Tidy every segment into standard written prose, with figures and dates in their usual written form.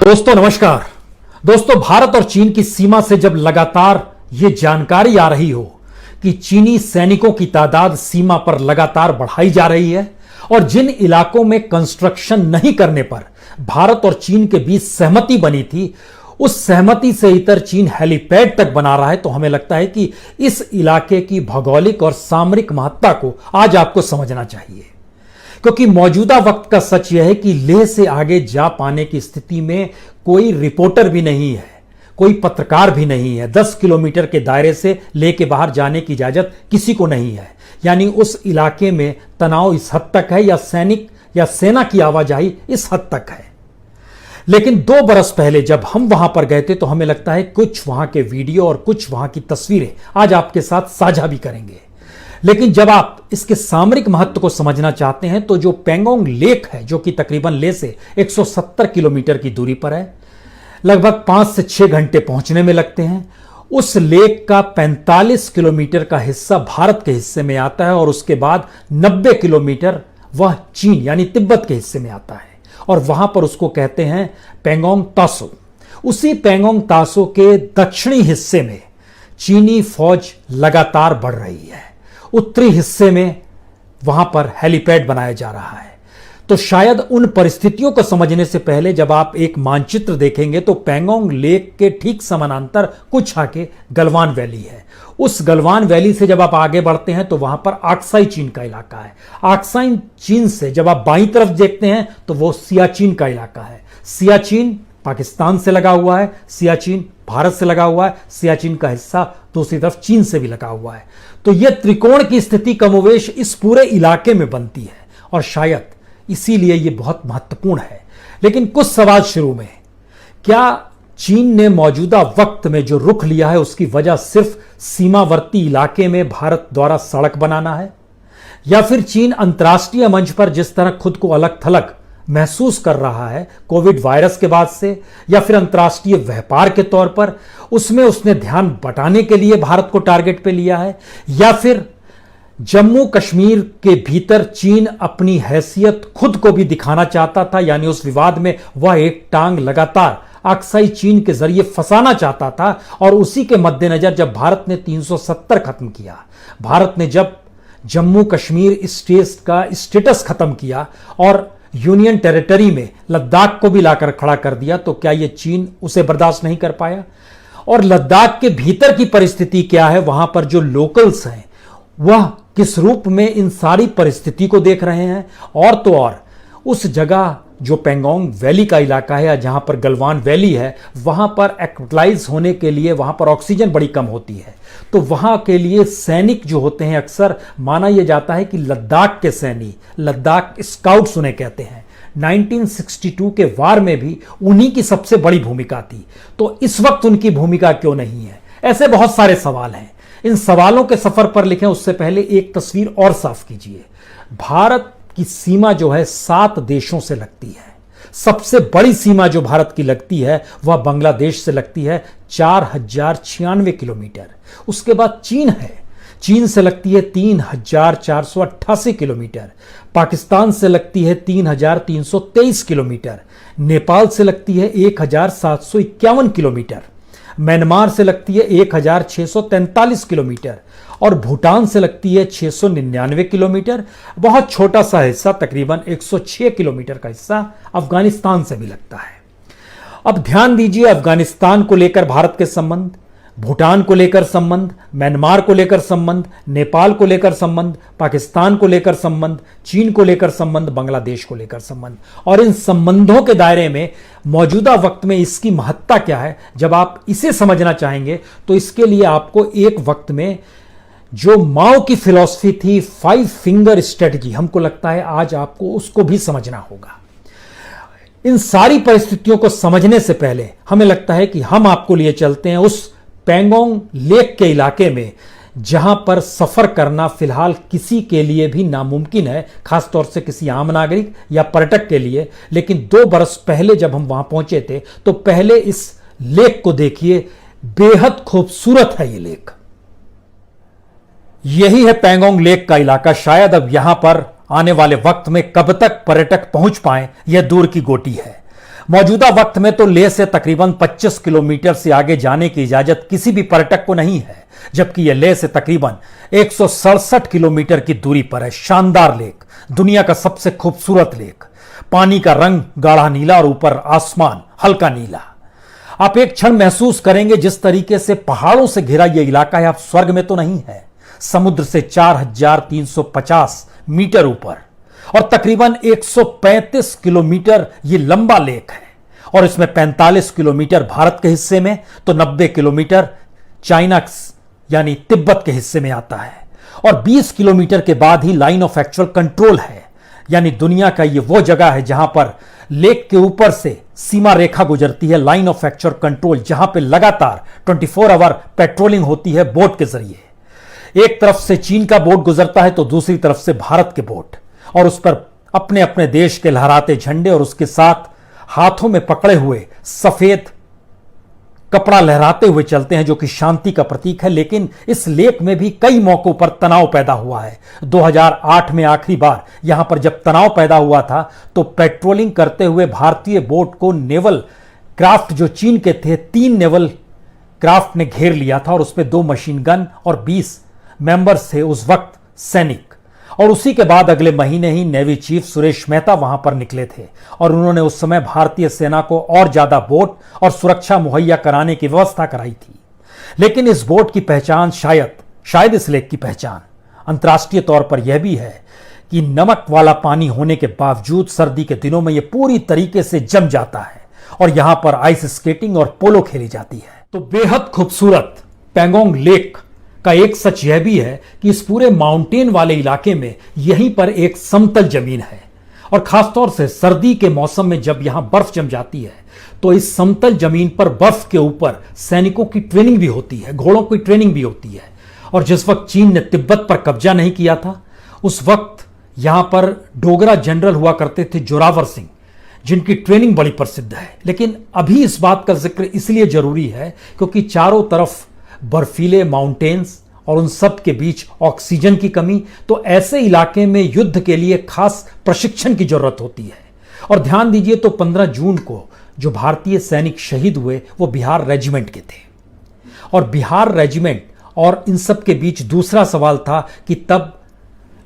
दोस्तों नमस्कार। दोस्तों, भारत और चीन की सीमा से जब लगातार यह जानकारी आ रही हो कि चीनी सैनिकों की तादाद सीमा पर लगातार बढ़ाई जा रही है और जिन इलाकों में कंस्ट्रक्शन नहीं करने पर भारत और चीन के बीच सहमति बनी थी, उस सहमति से इतर चीन हेलीपैड तक बना रहा है, तो हमें लगता है कि इस इलाके की भौगोलिक और सामरिक महत्ता को आज आपको समझना चाहिए। क्योंकि मौजूदा वक्त का सच यह है कि लेह से आगे जा पाने की स्थिति में कोई रिपोर्टर भी नहीं है, कोई पत्रकार भी नहीं है। 10 किलोमीटर के दायरे से लेह के बाहर जाने की इजाजत किसी को नहीं है। यानी उस इलाके में तनाव इस हद तक है या सैनिक या सेना की आवाजाही इस हद तक है। लेकिन 2 बरस पहले जब हम वहां पर गए थे तो हमें लगता है कुछ वहां के वीडियो और कुछ वहां की तस्वीरें आज आपके साथ साझा भी करेंगे। लेकिन जब आप इसके सामरिक महत्व को समझना चाहते हैं तो जो पेंगोंग लेक है, जो कि तकरीबन लेह से 170 किलोमीटर की दूरी पर है, लगभग 5 से 6 घंटे पहुंचने में लगते हैं। उस लेक का 45 किलोमीटर का हिस्सा भारत के हिस्से में आता है और उसके बाद 90 किलोमीटर वह चीन यानी तिब्बत के हिस्से में आता है और वहां पर उसको कहते हैं पेंगोंग तासो। उसी पेंगोंग तासो के दक्षिणी हिस्से में चीनी फौज लगातार बढ़ रही है। उत्तरी हिस्से में वहां पर हेलीपैड बनाया जा रहा है। तो शायद उन परिस्थितियों को समझने से पहले जब आप एक मानचित्र देखेंगे तो पेंगोंग लेक के ठीक समानांतर कुछ आगे गलवान वैली है। उस गलवान वैली से जब आप आगे बढ़ते हैं तो वहां पर आक्साई चीन का इलाका है। आक्साई चीन से जब आप बाईं तरफ देखते हैं तो वो सियाचिन का इलाका है। सियाचिन पाकिस्तान से लगा हुआ है, सियाचिन भारत से लगा हुआ है, सियाचिन का हिस्सा दूसरी तरफ चीन से भी लगा हुआ है। तो यह त्रिकोण की स्थिति कमोवेश इस पूरे इलाके में बनती है और शायद इसीलिए यह बहुत महत्वपूर्ण है। लेकिन कुछ सवाल शुरू में, क्या चीन ने मौजूदा वक्त में जो रुख लिया है उसकी वजह सिर्फ सीमावर्ती इलाके में भारत द्वारा सड़क बनाना है, या फिर चीन अंतर्राष्ट्रीय मंच पर जिस तरह खुद को अलग थलग महसूस कर रहा है कोविड वायरस के बाद से, या फिर अंतर्राष्ट्रीय व्यापार के तौर पर उसमें उसने ध्यान बटाने के लिए भारत को टारगेट पे लिया है, या फिर जम्मू कश्मीर के भीतर चीन अपनी हैसियत खुद को भी दिखाना चाहता था, यानी उस विवाद में वह एक टांग लगातार आक्साई चीन के जरिए फंसाना चाहता था। और उसी के मद्देनजर जब भारत ने 370 खत्म किया, भारत ने जब जम्मू कश्मीर स्टेट का स्टेटस खत्म किया और यूनियन टेरिटरी में लद्दाख को भी लाकर खड़ा कर दिया, तो क्या यह चीन उसे बर्दाश्त नहीं कर पाया? और लद्दाख के भीतर की परिस्थिति क्या है, वहां पर जो लोकल्स हैं वह किस रूप में इन सारी परिस्थिति को देख रहे हैं? और तो और उस जगह जो पेंगोंग वैली का इलाका है या जहां पर गलवान वैली है, वहां पर एक्वलाइज होने के लिए वहां पर ऑक्सीजन बड़ी कम होती है। तो वहां के लिए सैनिक जो होते हैं, अक्सर माना यह जाता है कि लद्दाख के सैनिक, लद्दाख स्काउट्स उन्हें कहते हैं, 1962 के वार में भी उन्हीं की सबसे बड़ी भूमिका थी। तो इस वक्त उनकी भूमिका क्यों नहीं है? ऐसे बहुत सारे सवाल हैं। इन सवालों के सफर पर लिखें उससे पहले एक तस्वीर और साफ कीजिए। भारत की सीमा जो है 7 देशों से लगती है। सबसे बड़ी सीमा जो भारत की लगती है वह बांग्लादेश से लगती है, 4096 किलोमीटर। उसके बाद चीन है, चीन से लगती है 3488 किलोमीटर। पाकिस्तान से लगती है 3323 किलोमीटर। नेपाल से लगती है 1751 किलोमीटर। म्यांमार से लगती है 1643 किलोमीटर और भूटान से लगती है 699 किलोमीटर। बहुत छोटा सा हिस्सा, तकरीबन 106 किलोमीटर का हिस्सा अफगानिस्तान से भी लगता है। अब ध्यान दीजिए, अफगानिस्तान को लेकर भारत के संबंध, भूटान को लेकर संबंध, म्यांमार को लेकर संबंध, नेपाल को लेकर संबंध, पाकिस्तान को लेकर संबंध, चीन को लेकर संबंध, बांग्लादेश को लेकर संबंध। और इन संबंधों के दायरे में मौजूदा वक्त में इसकी महत्ता क्या है, जब आप इसे समझना चाहेंगे तो इसके लिए आपको एक वक्त में जो माओ की फिलॉसफी थी 5 फिंगर स्ट्रेटजी, हमको लगता है आज आपको उसको भी समझना होगा। इन सारी परिस्थितियों को समझने से पहले हमें लगता है कि हम आपको लिए चलते हैं उस पेंगोंग लेक के इलाके में, जहां पर सफर करना फिलहाल किसी के लिए भी नामुमकिन है, खासतौर से किसी आम नागरिक या पर्यटक के लिए। लेकिन 2 बरस पहले जब हम वहां पहुंचे थे तो पहले इस लेक को देखिए, बेहद खूबसूरत है ये लेक। यही है पेंगोंग लेक का इलाका। शायद अब यहां पर आने वाले वक्त में कब तक पर्यटक पहुंच पाए, यह दूर की गोटी है। मौजूदा वक्त में तो लेह से तकरीबन 25 किलोमीटर से आगे जाने की इजाजत किसी भी पर्यटक को नहीं है, जबकि यह लेह से तकरीबन 167 किलोमीटर की दूरी पर है। शानदार लेक, दुनिया का सबसे खूबसूरत लेक, पानी का रंग गाढ़ा नीला और ऊपर आसमान हल्का नीला। आप एक क्षण महसूस करेंगे जिस तरीके से पहाड़ों से घिरा यह इलाका है, आप स्वर्ग में तो नहीं है। समुद्र से 4350 मीटर ऊपर और तकरीबन 135 किलोमीटर ये लंबा लेक है और इसमें 45 किलोमीटर भारत के हिस्से में तो 90 किलोमीटर चाइना यानी तिब्बत के हिस्से में आता है और 20 किलोमीटर के बाद ही लाइन ऑफ एक्चुअल कंट्रोल है, यानी दुनिया का ये वो जगह है जहां पर लेक के ऊपर से सीमा रेखा गुजरती है, लाइन ऑफ एक्चुअल कंट्रोल, जहां पे लगातार 24 आवर पेट्रोलिंग होती है बोट के जरिए। एक तरफ से चीन का बोट गुजरता है तो दूसरी तरफ से भारत के बोट, और उस पर अपने अपने देश के लहराते झंडे और उसके साथ हाथों में पकड़े हुए सफेद कपड़ा लहराते हुए चलते हैं, जो कि शांति का प्रतीक है। लेकिन इस लेक में भी कई मौकों पर तनाव पैदा हुआ है। 2008 में आखिरी बार यहां पर जब तनाव पैदा हुआ था तो पेट्रोलिंग करते हुए भारतीय बोट को नेवल क्राफ्ट जो चीन के थे 3 नेवल क्राफ्ट ने घेर लिया था और उसमें 2 मशीन गन और 20 मेंबर्स थे उस वक्त सैनिक। और उसी के बाद अगले महीने ही नेवी चीफ सुरेश मेहता वहां पर निकले थे और उन्होंने उस समय भारतीय सेना को और ज्यादा बोट और सुरक्षा मुहैया कराने की व्यवस्था कराई थी। लेकिन इस बोट की पहचान शायद इस लेक की पहचान अंतर्राष्ट्रीय तौर पर यह भी है कि नमक वाला पानी होने के बावजूद सर्दी के दिनों में यह पूरी तरीके से जम जाता है और यहां पर आइस स्केटिंग और पोलो खेली जाती है। तो बेहद खूबसूरत पेंगोंग लेक का एक सच यह भी है कि इस पूरे माउंटेन वाले इलाके में यहीं पर एक समतल जमीन है और खासतौर से सर्दी के मौसम में जब यहां बर्फ जम जाती है तो इस समतल जमीन पर बर्फ के ऊपर सैनिकों की ट्रेनिंग भी होती है, घोड़ों की ट्रेनिंग भी होती है। और जिस वक्त चीन ने तिब्बत पर कब्जा नहीं किया था उस वक्त यहां पर डोगरा जनरल हुआ करते थे जोरावर सिंह, जिनकी ट्रेनिंग बड़ी प्रसिद्ध है। लेकिन अभी इस बात का जिक्र इसलिए जरूरी है क्योंकि चारों तरफ बर्फीले माउंटेन्स और उन सब के बीच ऑक्सीजन की कमी, तो ऐसे इलाके में युद्ध के लिए खास प्रशिक्षण की जरूरत होती है। और ध्यान दीजिए तो 15 जून को जो भारतीय सैनिक शहीद हुए वो बिहार रेजिमेंट के थे और बिहार रेजिमेंट और इन सब के बीच दूसरा सवाल था कि तब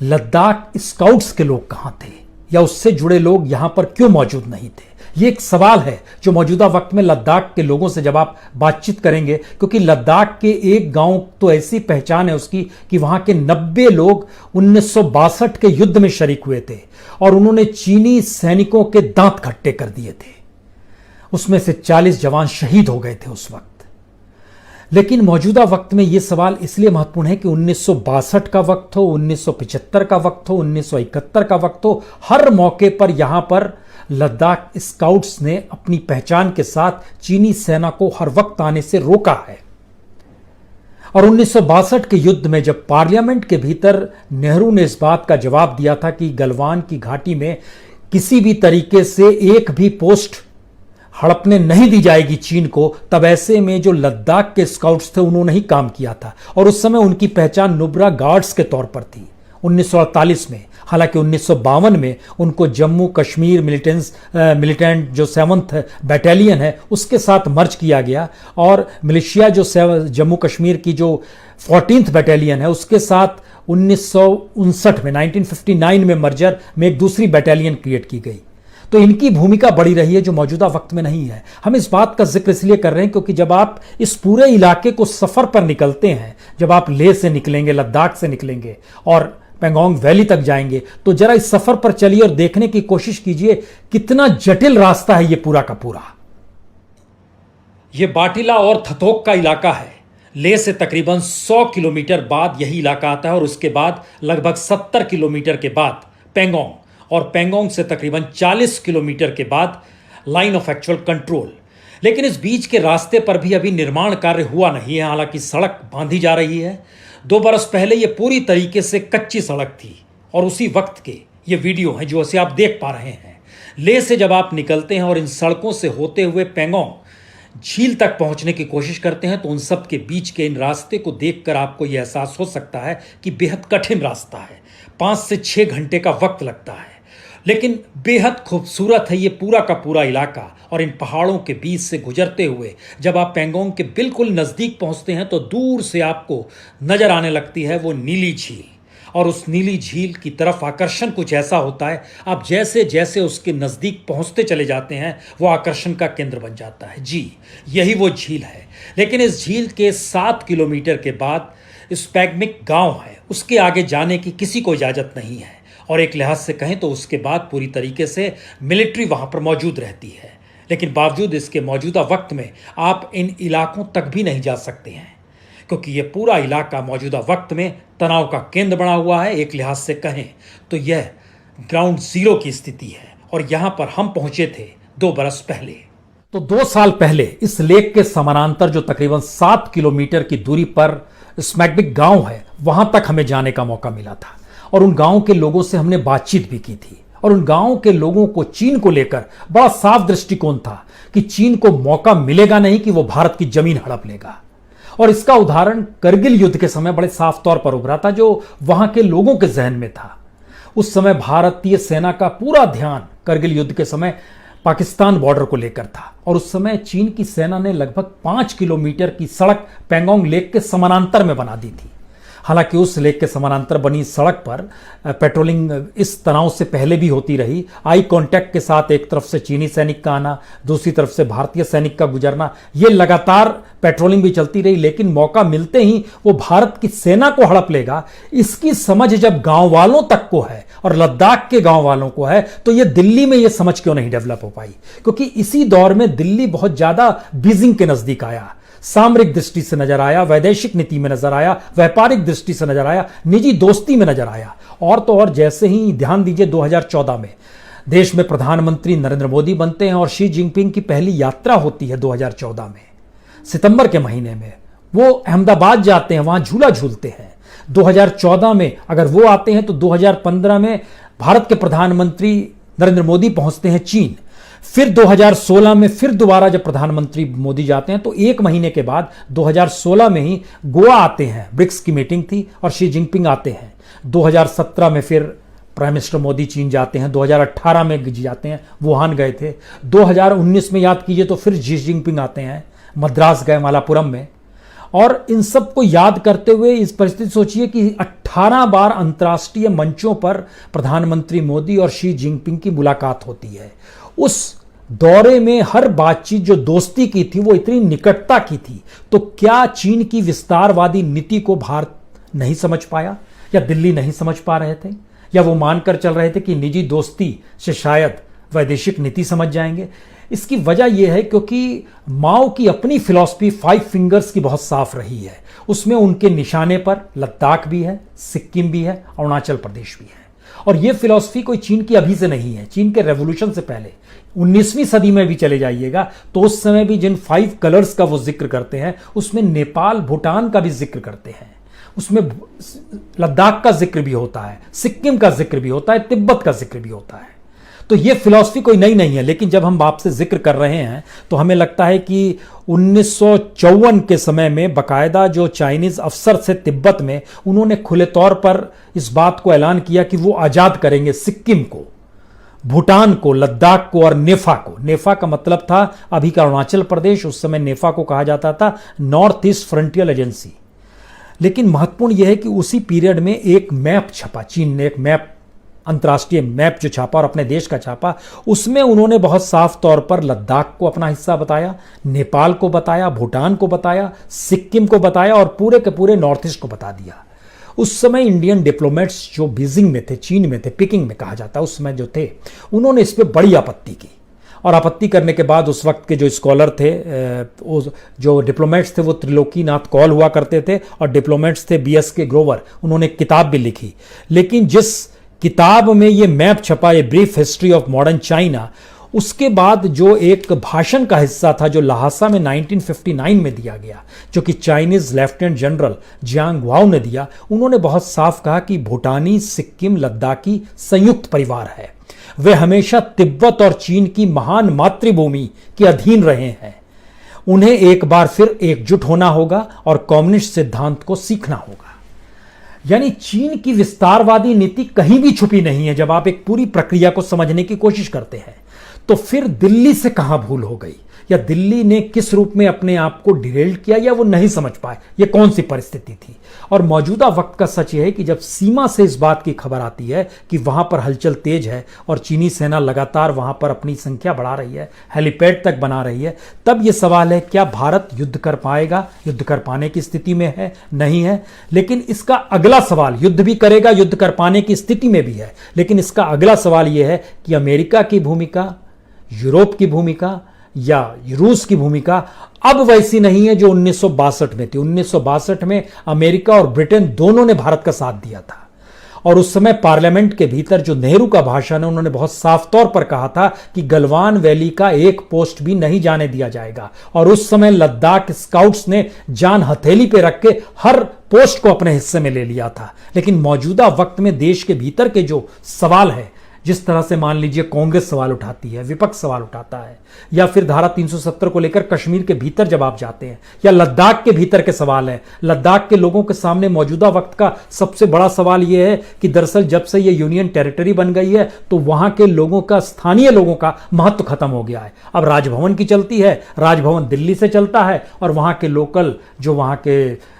लद्दाख स्काउट्स के लोग कहां थे या उससे जुड़े लोग यहां पर क्यों मौजूद नहीं थे। ये एक सवाल है जो मौजूदा वक्त में लद्दाख के लोगों से जब आप बातचीत करेंगे, क्योंकि लद्दाख के एक गांव तो ऐसी पहचान है उसकी कि वहां के 90 लोग 1962 के युद्ध में शरीक हुए थे और उन्होंने चीनी सैनिकों के दांत खट्टे कर दिए थे। उसमें से 40 जवान शहीद हो गए थे उस वक्त। लेकिन मौजूदा वक्त में यह सवाल इसलिए महत्वपूर्ण है कि 1962 का वक्त हो, 1975 का वक्त हो, 1971 का वक्त हो, हर मौके पर यहां पर लद्दाख स्काउट्स ने अपनी पहचान के साथ चीनी सेना को हर वक्त आने से रोका है। और 1962 के युद्ध में जब पार्लियामेंट के भीतर नेहरू ने इस बात का जवाब दिया था कि गलवान की घाटी में किसी भी तरीके से एक भी पोस्ट हड़पने नहीं दी जाएगी चीन को, तब ऐसे में जो लद्दाख के स्काउट्स थे उन्होंने ही काम किया था और उस समय उनकी पहचान नुब्रा गार्ड्स के तौर पर थी 1948 में। हालांकि 1952 में उनको जम्मू कश्मीर मिलिटेंट जो 7th बैटालियन है उसके साथ मर्ज किया गया और मिलिशिया जो जम्मू कश्मीर की जो 14th बैटालियन है उसके साथ 1959 में 1959 में मर्जर में एक दूसरी बैटालियन क्रिएट की गई। तो इनकी भूमिका बड़ी रही है जो मौजूदा वक्त में नहीं है। हम इस बात का जिक्र इसलिए कर रहे हैं क्योंकि जब आप इस पूरे इलाके को सफर पर निकलते हैं, जब आप लेह से निकलेंगे, लद्दाख से निकलेंगे और पेंगोंग वैली तक जाएंगे, तो जरा इस सफर पर चलिए और देखने की कोशिश कीजिए कितना जटिल रास्ता है ये पूरा का पूरा। ये बाटिला और थथोक का इलाका है। लेह से तकरीबन 100 किलोमीटर बाद यही इलाका आता है और उसके बाद लगभग 70 किलोमीटर के बाद पेंगोंग, और पेंगोंग से तकरीबन 40 किलोमीटर के बाद लाइन ऑफ एक्चुअल कंट्रोल। लेकिन इस बीच के रास्ते पर भी अभी निर्माण कार्य हुआ नहीं है, हालांकि सड़क बांधी जा रही है। 2 बरस पहले ये पूरी तरीके से कच्ची सड़क थी और उसी वक्त के ये वीडियो हैं जो ऐसे आप देख पा रहे हैं। लेह से जब आप निकलते हैं और इन सड़कों से होते हुए पेंगोंग झील तक पहुंचने की कोशिश करते हैं तो उन सब के बीच के इन रास्ते को देखकर आपको यह एहसास हो सकता है कि बेहद कठिन रास्ता है। 5 से 6 घंटे का वक्त लगता है। लेकिन बेहद खूबसूरत है ये पूरा का पूरा इलाका। और इन पहाड़ों के बीच से गुजरते हुए जब आप पेंगोंग के बिल्कुल नज़दीक पहुंचते हैं तो दूर से आपको नजर आने लगती है वो नीली झील। और उस नीली झील की तरफ आकर्षण कुछ ऐसा होता है, आप जैसे जैसे उसके नज़दीक पहुंचते चले जाते हैं वो आकर्षण का केंद्र बन जाता है। जी, यही वो झील है। लेकिन इस झील के 7 किलोमीटर के बाद स्पैगमिक गांव है, उसके आगे जाने की किसी को इजाज़त नहीं है। और एक लिहाज से कहें तो उसके बाद पूरी तरीके से मिलिट्री वहां पर मौजूद रहती है। लेकिन बावजूद इसके मौजूदा वक्त में आप इन इलाकों तक भी नहीं जा सकते हैं, क्योंकि ये पूरा इलाका मौजूदा वक्त में तनाव का केंद्र बना हुआ है। एक लिहाज से कहें तो यह ग्राउंड जीरो की स्थिति है। और यहां पर हम पहुंचे थे 2 बरस पहले। तो 2 साल पहले इस लेक के समानांतर जो तकरीबन 7 किलोमीटर की दूरी पर स्मैगबिक गांव है, वहां तक हमें जाने का मौका मिला था। और उन गांव के लोगों से हमने बातचीत भी की थी। और उन गांव के लोगों को चीन को लेकर बड़ा साफ दृष्टिकोण था कि चीन को मौका मिलेगा नहीं कि वो भारत की जमीन हड़प लेगा। और इसका उदाहरण करगिल युद्ध के समय बड़े साफ तौर पर उभरा था, जो वहां के लोगों के जहन में था। उस समय भारतीय सेना का पूरा ध्यान करगिल युद्ध के समय पाकिस्तान बॉर्डर को लेकर था। और उस समय चीन की सेना ने लगभग 5 किलोमीटर की सड़क पेंगोंग लेक के समानांतर में बना दी थी। हालांकि उस लेक के समानांतर बनी सड़क पर पेट्रोलिंग इस तनाव से पहले भी होती रही। आई कांटेक्ट के साथ एक तरफ से चीनी सैनिक का आना, दूसरी तरफ से भारतीय सैनिक का गुजरना, ये लगातार पेट्रोलिंग भी चलती रही। लेकिन मौका मिलते ही वो भारत की सेना को हड़प लेगा, इसकी समझ जब गांव वालों तक को है और लद्दाख के गांव वालों को है, तो ये दिल्ली में ये समझ क्यों नहीं डेवलप हो पाई? क्योंकि इसी दौर में दिल्ली बहुत ज्यादा बीजिंग के नजदीक आया, सामरिक दृष्टि से नजर आया, वैदेशिक नीति में नजर आया, व्यापारिक दृष्टि से नजर आया, निजी दोस्ती में नजर आया। और तो और जैसे ही ध्यान दीजिए 2014 में देश में प्रधानमंत्री नरेंद्र मोदी बनते हैं और शी जिनपिंग की पहली यात्रा होती है 2014 में सितंबर के महीने में। वो अहमदाबाद जाते हैं, वहां झूला झूलते हैं। 2014 में अगर वो आते हैं तो 2015 में भारत के प्रधानमंत्री नरेंद्र मोदी पहुंचते हैं चीन। फिर 2016 में फिर दोबारा जब प्रधानमंत्री मोदी जाते हैं तो 1 महीने के बाद 2016 में ही गोवा आते हैं, ब्रिक्स की मीटिंग थी और शी जिनपिंग आते हैं। 2017 में फिर प्राइम मिनिस्टर मोदी चीन जाते हैं, 2018 में जाते हैं, वुहान गए थे। 2019 में याद कीजिए तो फिर शी जिनपिंग आते हैं, मद्रास गए, मालापुरम में। और इन सब को याद करते हुए इस परिस्थिति सोचिए कि 18 बार अंतर्राष्ट्रीय मंचों पर प्रधानमंत्री मोदी और शी जिनपिंग की मुलाकात होती है। उस दौरे में हर बातचीत जो दोस्ती की थी वो इतनी निकटता की थी। तो क्या चीन की विस्तारवादी नीति को भारत नहीं समझ पाया, या दिल्ली नहीं समझ पा रहे थे, या वो मानकर चल रहे थे कि निजी दोस्ती से शायद वैदेशिक नीति समझ जाएंगे? इसकी वजह यह है क्योंकि माओ की अपनी फिलॉसफी 5 फिंगर्स की बहुत साफ रही है। उसमें उनके निशाने पर लद्दाख भी है, सिक्किम भी है, अरुणाचल प्रदेश भी है। और यह फिलॉसफी कोई चीन की अभी से नहीं है, चीन के रेवोल्यूशन से पहले 19वीं सदी में भी चले जाइएगा तो उस समय भी जिन 5 कलर्स का वो जिक्र करते हैं उसमें नेपाल भूटान का भी जिक्र करते हैं, उसमें लद्दाख का जिक्र भी होता है, सिक्किम का जिक्र भी होता है, तिब्बत का जिक्र भी होता है। तो ये फिलॉसफी कोई नई नहीं है। लेकिन जब हम आपसे जिक्र कर रहे हैं तो हमें लगता है कि 1954 के समय में बाकायदा जो चाइनीज अफसर थे तिब्बत में, उन्होंने खुले तौर पर इस बात को ऐलान किया कि वो आजाद करेंगे सिक्किम को, भूटान को, लद्दाख को और नेफा को। नेफा का मतलब था अभी का अरुणाचल प्रदेश, उस समय नेफा को कहा जाता था नॉर्थ ईस्ट फ्रंटियर एजेंसी। लेकिन महत्वपूर्ण यह है कि उसी पीरियड में एक मैप छपा, चीन ने एक मैप, अंतर्राष्ट्रीय मैप जो छापा और अपने देश का छापा, उसमें उन्होंने बहुत साफ तौर पर लद्दाख को अपना हिस्सा बताया, नेपाल को बताया, भूटान को बताया, सिक्किम को बताया और पूरे के पूरे नॉर्थ ईस्ट को बता दिया। उस समय इंडियन डिप्लोमेट्स जो बीजिंग में थे, चीन में थे, पिकिंग में कहा जाता है, उस समय जो थे, उन्होंने इस पर बड़ी आपत्ति की। और आपत्ति करने के बाद उस वक्त के जो स्कॉलर थे, जो डिप्लोमेट्स थे, वो त्रिलोकीनाथ कौल हुआ करते थे और डिप्लोमेट्स थे BS के ग्रोवर, उन्होंने एक किताब भी लिखी। लेकिन जिस किताब में ये मैप छपा, ये brief history of modern China, उसके बाद जो एक भाषण का हिस्सा था जो लहासा में 1959 में दिया गया, जो कि Chinese lieutenant general Jiang wow ने दिया, उन्होंने बहुत साफ कहा कि भूटानी, सिक्किम, लद्दाखी संयुक्त परिवार है। वे हमेशा तिब्बत और चीन की महान मातृभूमि के अधीन रहे हैं। उन्हें एक बार फिर एकजुट होना होगा और कम्युनिस्ट सिद्धांत को सीखना होगा। यानी चीन की विस्तारवादी नीति कहीं भी छुपी नहीं है। जब आप एक पूरी प्रक्रिया को समझने की कोशिश करते हैं तो फिर दिल्ली से कहां भूल हो गई, या दिल्ली ने किस रूप में अपने आप को डिरेल किया, या वो नहीं समझ पाए ये कौन सी परिस्थिति थी। और मौजूदा वक्त का सच यह है कि जब सीमा से इस बात की खबर आती है कि वहां पर हलचल तेज है और चीनी सेना लगातार वहां पर अपनी संख्या बढ़ा रही है, हेलीपैड तक बना रही है, तब यह सवाल है क्या भारत युद्ध कर पाएगा, युद्ध कर पाने की स्थिति में है, नहीं है। लेकिन इसका अगला सवाल, युद्ध भी करेगा, युद्ध कर पाने की स्थिति में भी है, लेकिन इसका अगला सवाल यह है कि अमेरिका की भूमिका, यूरोप की भूमिका या रूस की भूमिका अब वैसी नहीं है जो 1962 में थी। 1962 में अमेरिका और ब्रिटेन दोनों ने भारत का साथ दिया था, और उस समय पार्लियामेंट के भीतर जो नेहरू का भाषण है, उन्होंने बहुत साफ तौर पर कहा था कि गलवान वैली का एक पोस्ट भी नहीं जाने दिया जाएगा। और उस समय लद्दाख स्काउट्स ने जान हथेली पे रख के हर पोस्ट को अपने हिस्से में ले लिया था। लेकिन मौजूदा वक्त में देश के भीतर के जो सवाल है, जिस तरह से मान लीजिए कांग्रेस सवाल उठाती है, विपक्ष सवाल उठाता है, या फिर धारा 370 को लेकर कश्मीर के भीतर जब आप जाते हैं, या लद्दाख के भीतर के सवाल है। लद्दाख के लोगों के सामने मौजूदा वक्त का सबसे बड़ा सवाल यह है कि दरअसल जब से यह यूनियन टेरिटरी बन गई है तो वहां के लोगों का, स्थानीय लोगों का महत्व खत्म हो गया है। अब राजभवन की चलती है, राजभवन दिल्ली से चलता है, और वहां के लोकल जो वहां के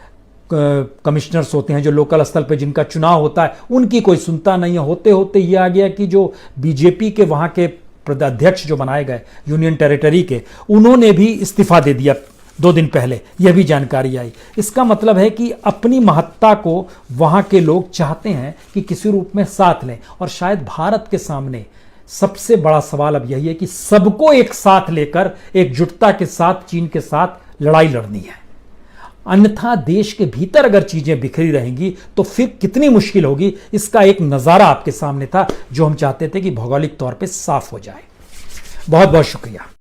कमिश्नर्स होते हैं, जो लोकल स्तर पे जिनका चुनाव होता है, उनकी कोई सुनता नहीं है। होते होते ये आ गया कि जो बीजेपी के वहां के अध्यक्ष जो बनाए गए यूनियन टेरिटरी के, उन्होंने भी इस्तीफा दे दिया 2 दिन पहले, यह भी जानकारी आई। इसका मतलब है कि अपनी महत्ता को वहां के लोग चाहते हैं कि किसी रूप में साथ लें। और शायद भारत के सामने सबसे बड़ा सवाल अब यही है कि सबको एक साथ लेकर, एकजुटता के साथ चीन के साथ लड़ाई लड़नी है। अन्यथा देश के भीतर अगर चीजें बिखरी रहेंगी तो फिर कितनी मुश्किल होगी, इसका एक नजारा आपके सामने था जो हम चाहते थे कि भौगोलिक तौर पे साफ हो जाए। बहुत बहुत शुक्रिया।